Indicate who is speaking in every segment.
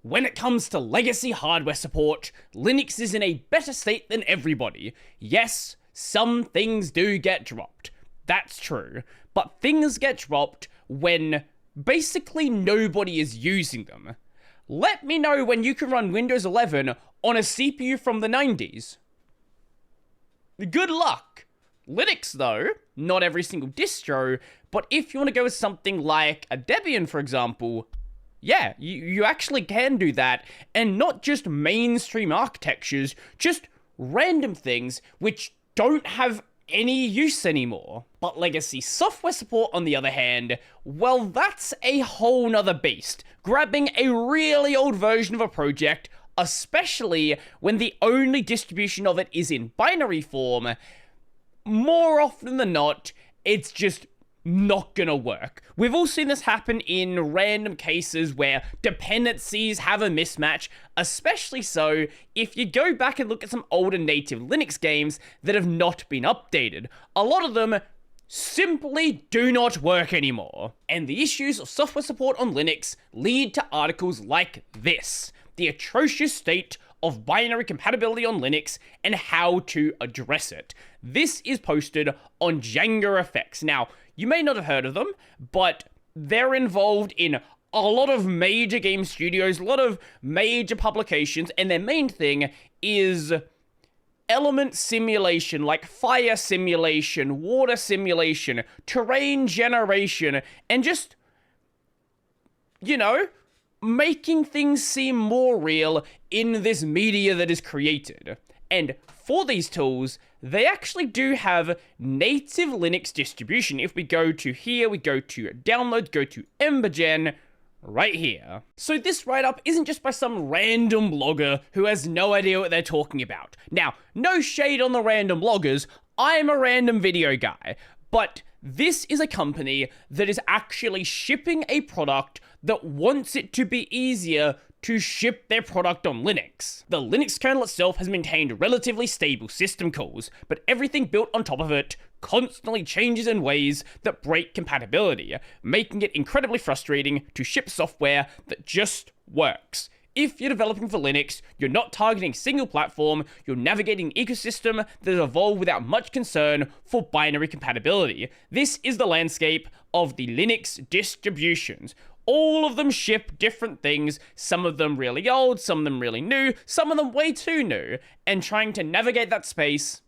Speaker 1: When it comes to legacy hardware support, Linux is in a better state than everybody. Yes, some things do get dropped. That's true. But things get dropped when basically nobody is using them. Let me know when you can run Windows 11 on a CPU from the 90s. Good luck! Linux, though, not every single distro, but if you want to go with something like a Debian, for example, yeah, you actually can do that, and not just mainstream architectures, just random things which don't have any use anymore. But legacy software support, on the other hand, well, that's a whole nother beast. Grabbing a really old version of a project, especially when the only distribution of it is in binary form, more often than not, it's just not gonna work. We've all seen this happen in random cases where dependencies have a mismatch, especially so if you go back and look at some older native Linux games that have not been updated. A lot of them simply do not work anymore. And the issues of software support on Linux lead to articles like this: the atrocious state of binary compatibility on Linux and how to address it. This is posted on JangaFX. Now, you may not have heard of them, but they're involved in a lot of major game studios, a lot of major publications, and their main thing is element simulation, like fire simulation, water simulation, terrain generation, and just, you know, making things seem more real in this media that is created. And for these tools, they actually do have native Linux distribution. If we go to here, we go to download, go to Embergen, right here. So this write-up isn't just by some random blogger who has no idea what they're talking about. Now, no shade on the random bloggers, I'm a random video guy, but this is a company that is actually shipping a product that wants it to be easier to ship their product on Linux. The Linux kernel itself has maintained relatively stable system calls, but everything built on top of it constantly changes in ways that break compatibility, making it incredibly frustrating to ship software that just works. If you're developing for Linux, you're not targeting a single platform, you're navigating an ecosystem that has evolved without much concern for binary compatibility. This is the landscape of the Linux distributions. All of them ship different things, some of them really old, some of them really new, some of them way too new, and trying to navigate that space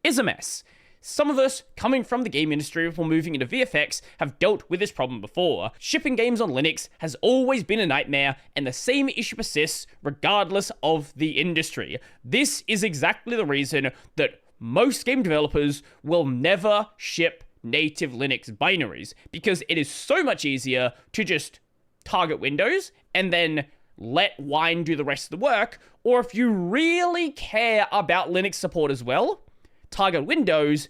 Speaker 1: is a mess. Some of us, coming from the game industry before moving into VFX, have dealt with this problem before. Shipping games on Linux has always been a nightmare, and the same issue persists regardless of the industry. This is exactly the reason that most game developers will never ship native Linux binaries, because it is so much easier to just target Windows and then let Wine do the rest of the work, or if you really care about Linux support as well, target Windows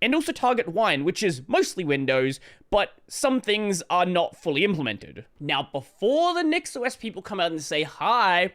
Speaker 1: and also target Wine, which is mostly Windows, but some things are not fully implemented. Now, before the NixOS people come out and say, hi,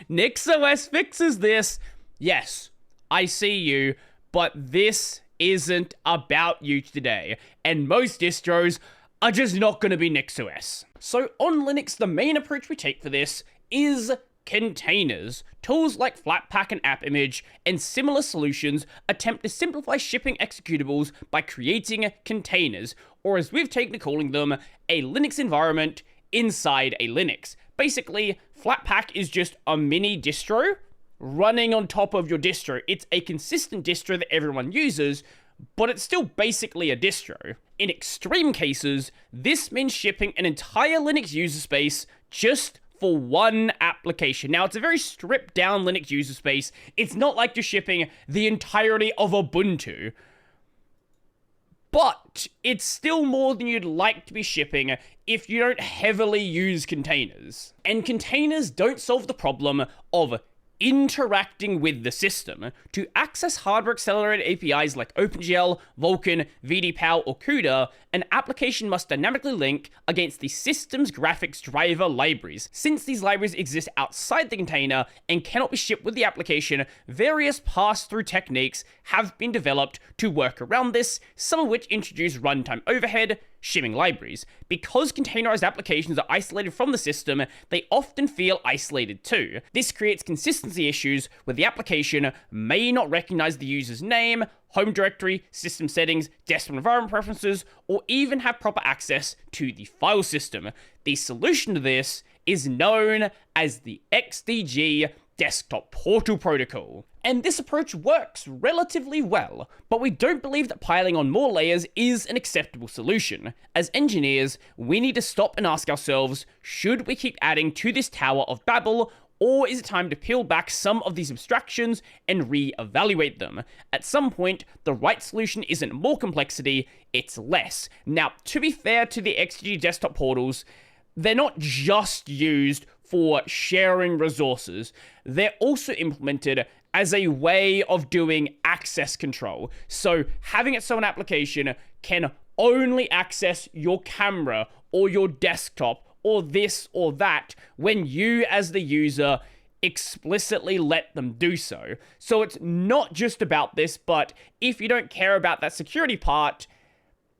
Speaker 1: NixOS fixes this, yes, I see you, but this isn't about you today, and most distros are just not going to be NixOS. So on Linux, the main approach we take for this is containers. Tools like Flatpak and AppImage and similar solutions attempt to simplify shipping executables by creating containers, or as we've taken to calling them, a Linux environment inside a Linux. Basically, Flatpak is just a mini distro running on top of your distro. It's a consistent distro that everyone uses, but it's still basically a distro. In extreme cases, this means shipping an entire Linux user space just for one application. Now, it's a very stripped down Linux user space. It's not like you're shipping the entirety of Ubuntu, but it's still more than you'd like to be shipping if you don't heavily use containers. And containers don't solve the problem of interacting with the system. To access hardware-accelerated APIs like OpenGL, Vulkan, VDPAL, or CUDA, an application must dynamically link against the system's graphics driver libraries. Since these libraries exist outside the container and cannot be shipped with the application, various pass-through techniques have been developed to work around this, some of which introduce runtime overhead, shipping libraries. Because containerized applications are isolated from the system, they often feel isolated too. This creates consistency issues where the application may not recognize the user's name, home directory, system settings, desktop environment preferences, or even have proper access to the file system. The solution to this is known as the XDG Desktop Portal Protocol. And this approach works relatively well, but we don't believe that piling on more layers is an acceptable solution. As engineers, we need to stop and ask ourselves, should we keep adding to this Tower of Babel, or is it time to peel back some of these abstractions and re-evaluate them? At some point, the right solution isn't more complexity, it's less. Now, to be fair to the XDG desktop portals, they're not just used for sharing resources, they're also implemented as a way of doing access control. So having it so an application can only access your camera or your desktop or this or that when you as the user explicitly let them do so. So it's not just about this, but if you don't care about that security part,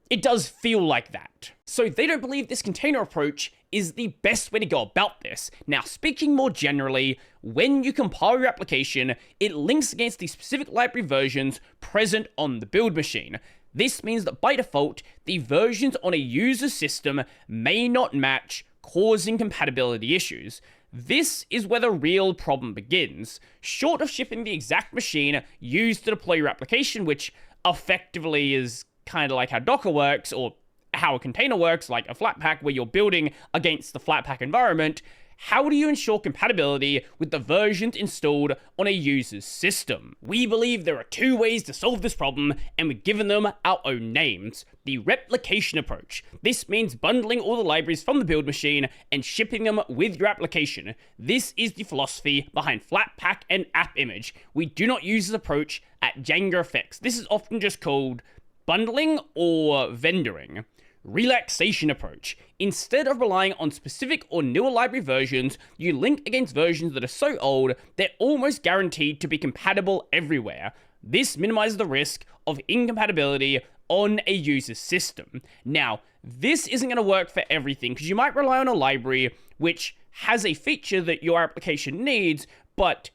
Speaker 1: it does feel like that. So they don't believe this container approach is the best way to go about this. Now, speaking more generally, when you compile your application, it links against the specific library versions present on the build machine. This means that by default, the versions on a user's system may not match, causing compatibility issues. This is where the real problem begins. Short of shipping the exact machine used to deploy your application, which effectively is kind of like how Docker works, or how a container works, like a Flatpak, where you're building against the Flatpak environment, how do you ensure compatibility with the versions installed on a user's system? We believe there are two ways to solve this problem, and we've given them our own names. The replication approach. This means bundling all the libraries from the build machine and shipping them with your application. This is the philosophy behind Flatpak and AppImage. We do not use this approach at JangaFX. This is often just called bundling or vendoring. Relaxation approach. Instead of relying on specific or newer library versions, you link against versions that are so old they're almost guaranteed to be compatible everywhere. This minimizes the risk of incompatibility on a user's system. Now, this isn't going to work for everything, because you might rely on a library which has a feature that your application needs, but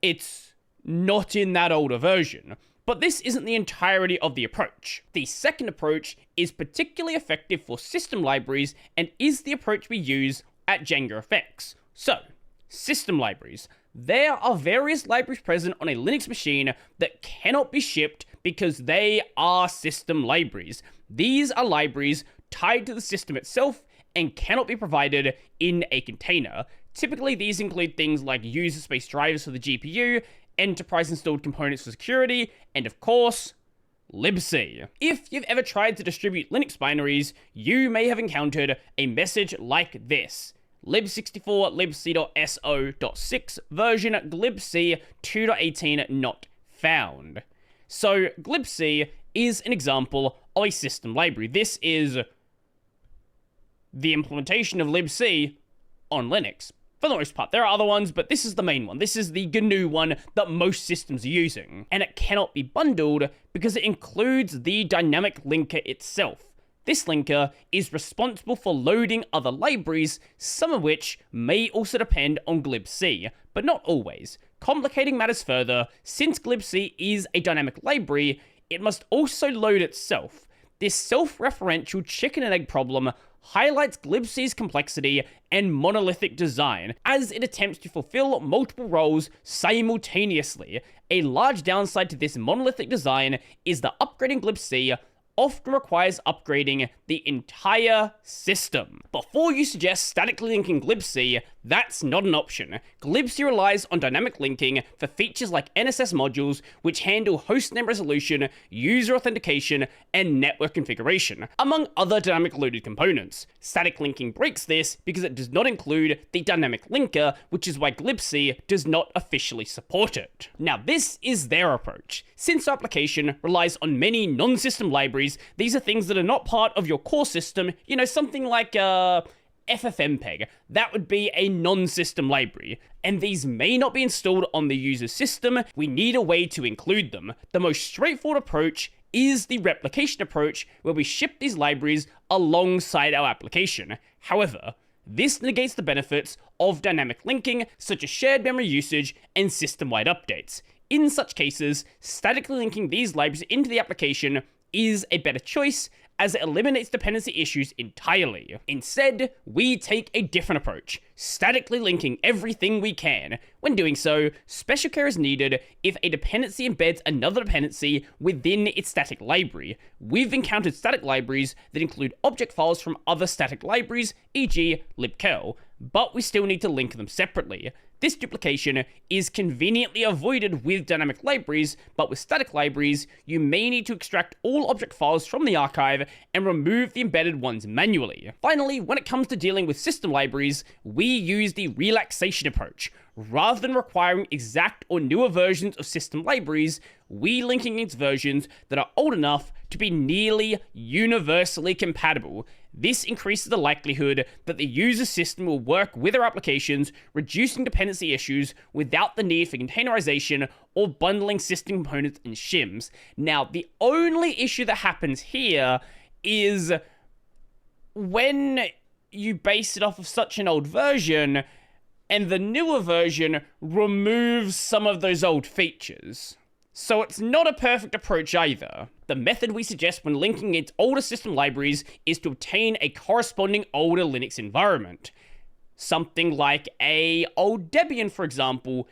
Speaker 1: it's not in that older version. But this isn't the entirety of the approach. The second approach is particularly effective for system libraries and is the approach we use at JangaFX. So, system libraries. There are various libraries present on a Linux machine that cannot be shipped because they are system libraries. These are libraries tied to the system itself and cannot be provided in a container. Typically, these include things like user space drivers for the GPU, enterprise installed components for security, and of course, libc. If you've ever tried to distribute Linux binaries, you may have encountered a message like this: lib64 libc.so.6 version glibc 2.18 not found. So glibc is an example of a system library. This is the implementation of libc on Linux. For the most part, there are other ones, but this is the main one. This is the GNU one that most systems are using. And it cannot be bundled because it includes the dynamic linker itself. This linker is responsible for loading other libraries, some of which may also depend on glibc, but not always. Complicating matters further, since glibc is a dynamic library, it must also load itself. This self-referential chicken and egg problem highlights glibc's complexity and monolithic design, as it attempts to fulfill multiple roles simultaneously. A large downside to this monolithic design is that upgrading glibc often requires upgrading the entire system. Before you suggest statically linking glibc, that's not an option. Glibc relies on dynamic linking for features like NSS modules, which handle hostname resolution, user authentication, and network configuration, among other dynamic loaded components. Static linking breaks this because it does not include the dynamic linker, which is why glibc does not officially support it. Now, this is their approach. Since the application relies on many non-system libraries, these are things that are not part of your core system, you know, something like FFmpeg. That would be a non-system library, and these may not be installed on the user's system. We need a way to include them. The most straightforward approach is the replication approach, where we ship these libraries alongside our application. However, this negates the benefits of dynamic linking, such as shared memory usage and system-wide updates. In such cases, statically linking these libraries into the application is a better choice, as it eliminates dependency issues entirely. Instead, we take a different approach, statically linking everything we can. When doing so, special care is needed if a dependency embeds another dependency within its static library. We've encountered static libraries that include object files from other static libraries, e.g. libcurl, but we still need to link them separately. This duplication is conveniently avoided with dynamic libraries, but with static libraries, you may need to extract all object files from the archive and remove the embedded ones manually. Finally, when it comes to dealing with system libraries, we use the relaxation approach. Rather than requiring exact or newer versions of system libraries, we link against versions that are old enough to be nearly universally compatible. This increases the likelihood that the user system will work with our applications, reducing dependency issues without the need for containerization or bundling system components and shims. Now, the only issue that happens here is when you base it off of such an old version, and the newer version removes some of those old features. So it's not a perfect approach either. The method we suggest when linking its older system libraries is to obtain a corresponding older Linux environment. Something like a old Debian, for example,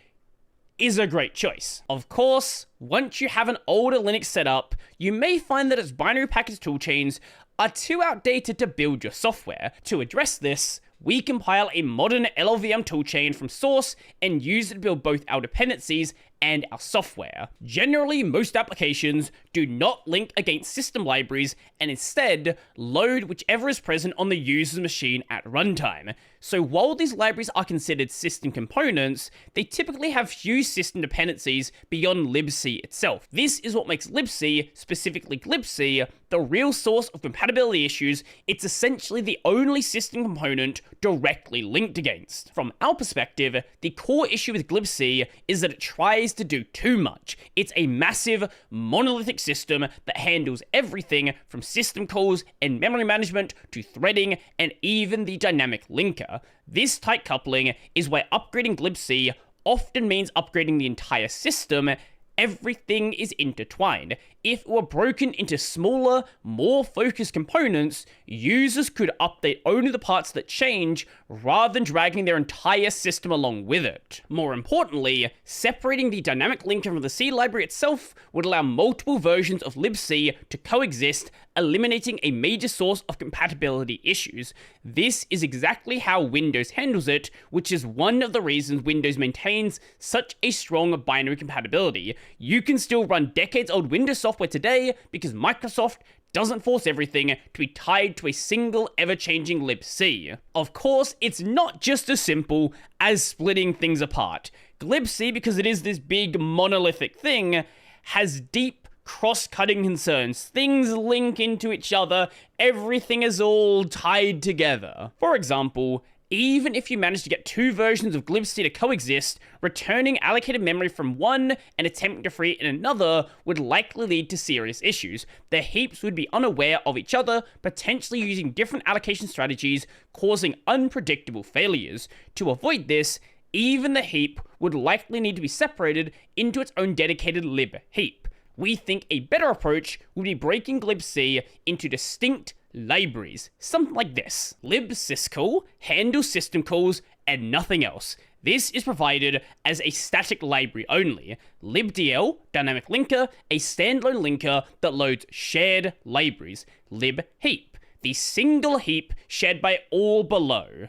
Speaker 1: is a great choice. Of course, once you have an older Linux setup, you may find that its binary package toolchains are too outdated to build your software. To address this, we compile a modern LLVM toolchain from source and use it to build both our dependencies and our software. Generally, most applications do not link against system libraries and instead load whichever is present on the user's machine at runtime. So while these libraries are considered system components, they typically have few system dependencies beyond libc itself. This is what makes libc, specifically glibc, the real source of compatibility issues. It's essentially the only system component directly linked against. From our perspective, the core issue with glibc is that it tries to do too much. It's a massive, monolithic system that handles everything from system calls and memory management to threading and even the dynamic linker. This tight coupling is why upgrading glibc often means upgrading the entire system. Everything is intertwined. If it were broken into smaller, more focused components, users could update only the parts that change rather than dragging their entire system along with it. More importantly, separating the dynamic linker from the C library itself would allow multiple versions of libc to coexist, eliminating a major source of compatibility issues. This is exactly how Windows handles it, which is one of the reasons Windows maintains such a strong binary compatibility. You can still run decades-old Windows software today because Microsoft doesn't force everything to be tied to a single ever-changing libc. Of course, it's not just as simple as splitting things apart. Glibc, because it is this big monolithic thing, has deep cross-cutting concerns. Things link into each other, everything is all tied together. For example, even if you manage to get two versions of glibc to coexist, returning allocated memory from one and attempting to free it in another would likely lead to serious issues. The heaps would be unaware of each other, potentially using different allocation strategies, causing unpredictable failures. To avoid this, even the heap would likely need to be separated into its own dedicated lib heap. We think a better approach would be breaking glibc into distinct libraries, something like this. libsyscall handles system calls and nothing else. This is provided as a static library only. libdl, dynamic linker, a standalone linker that loads shared libraries. libheap, the single heap shared by all below.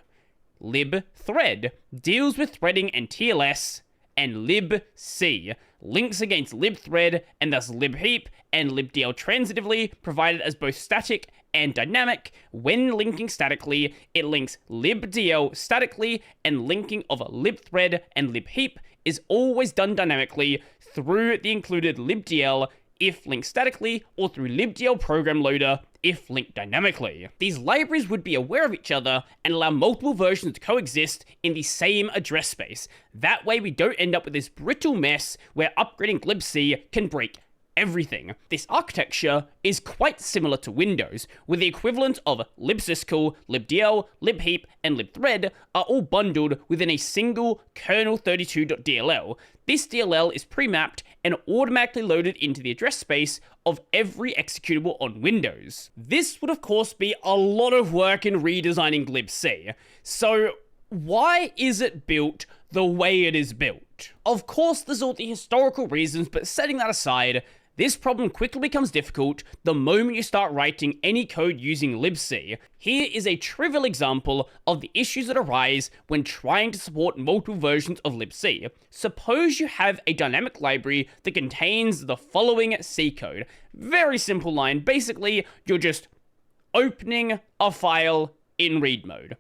Speaker 1: libthread, deals with threading and TLS. And libc, links against libthread and thus libheap and libdl transitively, provided as both static and dynamic. When linking statically, it links libdl statically, and linking of libthread and libheap is always done dynamically through the included libdl if linked statically, or through libdl program loader if linked dynamically. These libraries would be aware of each other and allow multiple versions to coexist in the same address space. That way we don't end up with this brittle mess where upgrading glibc can break everything. This architecture is quite similar to Windows, where the equivalent of libsyscall, libdl, libheap, and libthread are all bundled within a single kernel32.dll. This DLL is pre-mapped and automatically loaded into the address space of every executable on Windows. This would of course be a lot of work in redesigning glibc. So why is it built the way it is built? Of course, there's all the historical reasons, but setting that aside, this problem quickly becomes difficult the moment you start writing any code using libc. Here is a trivial example of the issues that arise when trying to support multiple versions of libc. Suppose you have a dynamic library that contains the following C code. Very simple line. Basically, you're just opening a file in read mode.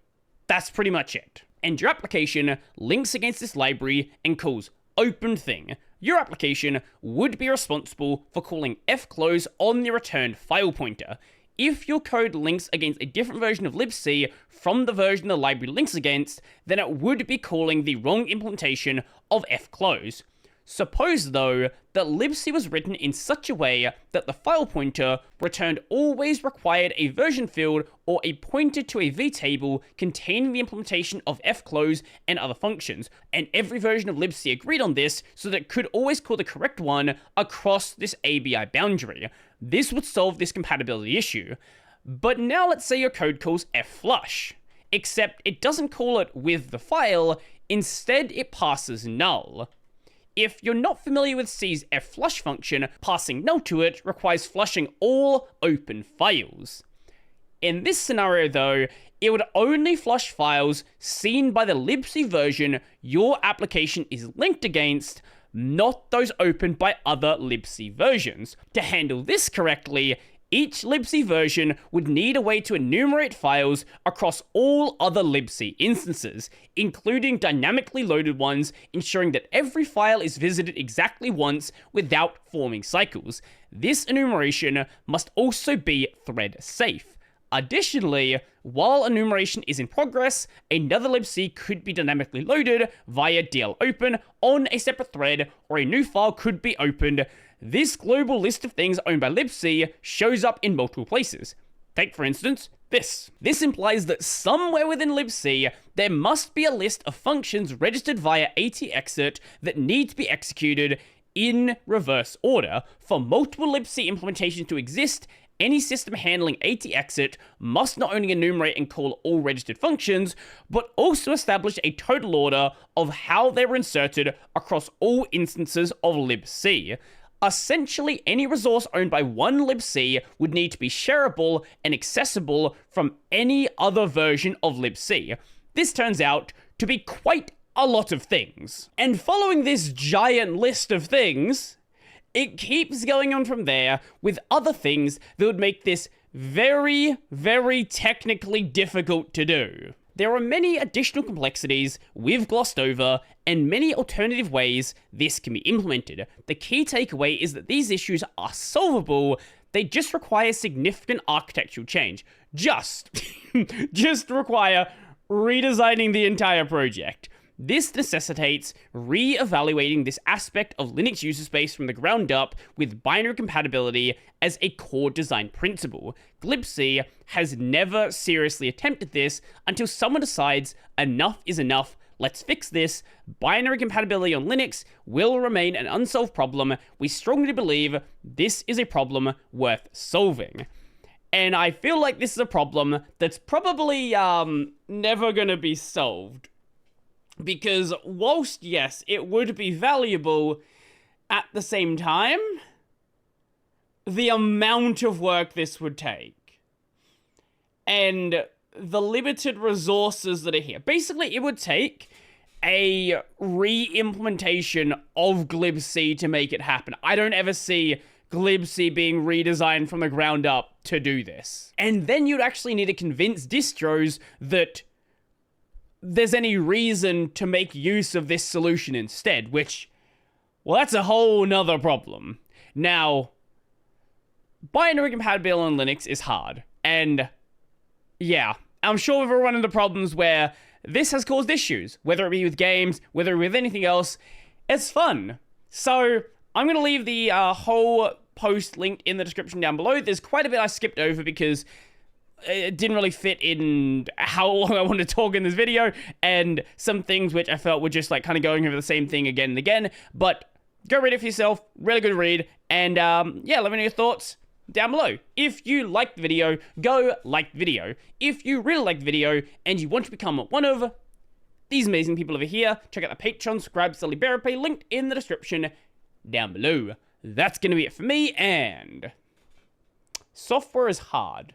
Speaker 1: That's pretty much it. And your application links against this library and calls open thing. Your application would be responsible for calling fclose on the returned file pointer. If your code links against a different version of libc from the version the library links against, then it would be calling the wrong implementation of fclose. Suppose, though, that libc was written in such a way that the file pointer returned always required a version field or a pointer to a vtable containing the implementation of fclose and other functions, and every version of libc agreed on this so that it could always call the correct one across this ABI boundary. This would solve this compatibility issue. But now let's say your code calls fflush, except it doesn't call it with the file, instead it passes null. If you're not familiar with C's fflush function, passing null to it requires flushing all open files. In this scenario though, it would only flush files seen by the libc version your application is linked against, not those opened by other libc versions. To handle this correctly, each libc version would need a way to enumerate files across all other libc instances, including dynamically loaded ones, ensuring that every file is visited exactly once without forming cycles. This enumeration must also be thread safe. Additionally, while enumeration is in progress, another libc could be dynamically loaded via dlopen on a separate thread, or a new file could be opened. This global list of things owned by libc shows up in multiple places. Take, for instance, this. This implies that somewhere within libc, there must be a list of functions registered via atexit that need to be executed in reverse order. For multiple libc implementations to exist, any system handling atexit must not only enumerate and call all registered functions, but also establish a total order of how they were inserted across all instances of libc. Essentially, any resource owned by one libc would need to be shareable and accessible from any other version of libc. This turns out to be quite a lot of things. And following this giant list of things, it keeps going on from there with other things that would make this very, very technically difficult to do. There are many additional complexities we've glossed over, and many alternative ways this can be implemented. The key takeaway is that these issues are solvable, they just require significant architectural change. Just require redesigning the entire project. This necessitates re-evaluating this aspect of Linux user space from the ground up with binary compatibility as a core design principle. glibc has never seriously attempted this until someone decides enough is enough, let's fix this. Binary compatibility on Linux will remain an unsolved problem. We strongly believe this is a problem worth solving. And I feel like this is a problem that's probably never gonna be solved. Because whilst, yes, it would be valuable, at the same time, the amount of work this would take, and the limited resources that are here. Basically, it would take a re-implementation of glibc to make it happen. I don't ever see glibc being redesigned from the ground up to do this. And then you'd actually need to convince distros that there's any reason to make use of this solution instead, which, well, that's a whole nother problem. Now, binary compatibility on Linux is hard, and yeah, I'm sure we've run into problems where this has caused issues, whether it be with games, whether it be with anything else. It's fun. So I'm going to leave the whole post linked in the description down below. There's quite a bit I skipped over because it didn't really fit in how long I wanted to talk in this video, and some things which I felt were just like kind of going over the same thing again and again. But go read it for yourself. Really good read. And yeah, let me know your thoughts down below. If you liked the video, go like the video. If you really liked the video and you want to become one of these amazing people over here, check out the Patreon, subscribe, Sully Bearer Pay, linked in the description down below. That's going to be it for me, and software is hard.